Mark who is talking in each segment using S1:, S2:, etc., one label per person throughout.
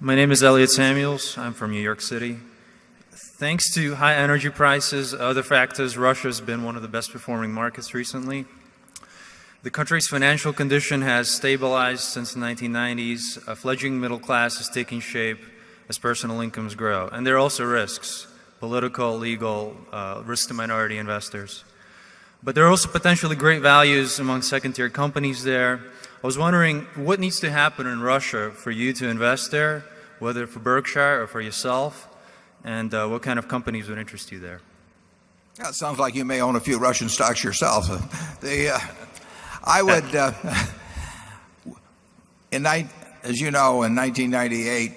S1: My name is Elliot Samuels. I'm from New York City. Thanks to high energy prices, other factors, Russia has been one of the best performing markets recently. The country's financial condition has stabilized since the 1990s. A fledgling middle class is taking shape as personal incomes grow. And there are also risks, political, legal, risk to minority investors. But there are also potentially great values among second-tier companies there. I was wondering what needs to happen in Russia for you to invest there, whether for Berkshire or for yourself, and what kind of companies would interest you there?
S2: Yeah, it sounds like you may own a few Russian stocks yourself. I would, as you know, in 1998,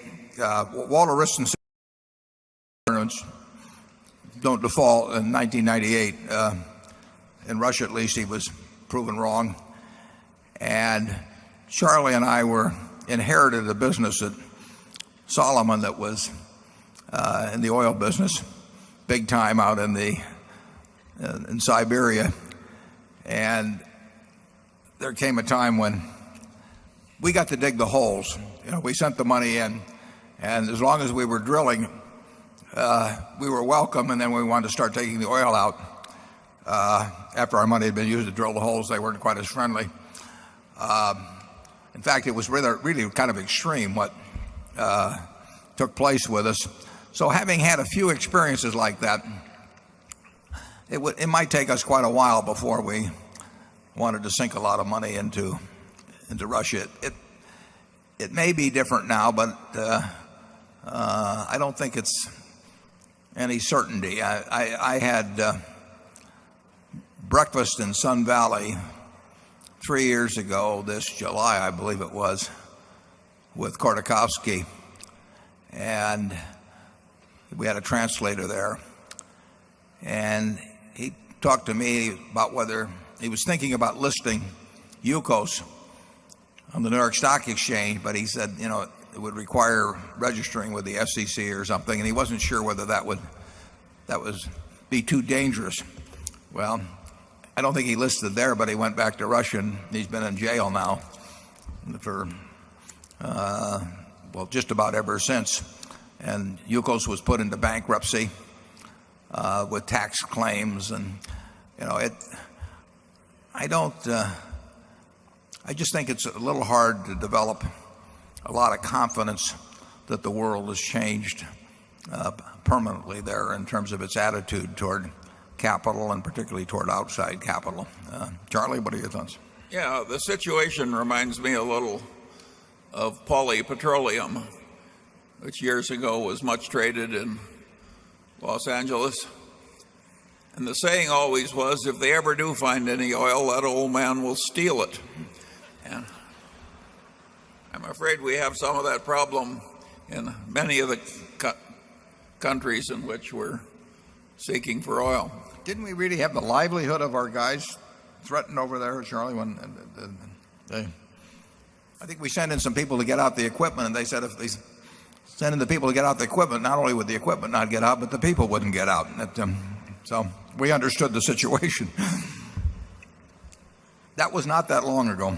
S2: Walter Wriston's don't default in 1998. In Russia, at least, he was proven wrong. And Charlie and I inherited a business at Solomon that was in the oil business, big time out in Siberia. And there came a time when we got to dig the holes. We sent the money in, and as long as we were drilling, we were welcome. And then we wanted to start taking the oil out. After our money had been used to drill the holes, they weren't quite as friendly. In fact, it was really kind of extreme what took place with us. So having had a few experiences like that, it might take us quite a while before we wanted to sink a lot of money into Russia. It may be different now, but I don't think it's any certainty. I had breakfast in Sun Valley 3 years ago, this July, I believe it was, with Kordakovsky, and we had a translator there, and he talked to me about whether he was thinking about listing Yukos on the New York Stock Exchange, but he said, it would require registering with the SEC or something, and he wasn't sure whether that would be too dangerous. Well, I don't think he listed there, but he went back to Russia, and he's been in jail now for just about ever since. And Yukos was put into bankruptcy with tax claims, and I just think it's a little hard to develop a lot of confidence that the world has changed permanently there in terms of its attitude toward capital, and particularly toward outside capital. Charlie, what are your thoughts?
S3: Yeah, the situation reminds me a little of polypetroleum, which years ago was much traded in Los Angeles. And the saying always was, if they ever do find any oil, that old man will steal it. And I'm afraid we have some of that problem in many of the countries in which we're seeking for oil.
S2: Didn't we really have the livelihood of our guys threatened over there, Charlie? I think we sent in some people to get out the equipment, and they said if they sent in the people to get out the equipment, not only would the equipment not get out, but the people wouldn't get out. So we understood the situation. That was not that long ago.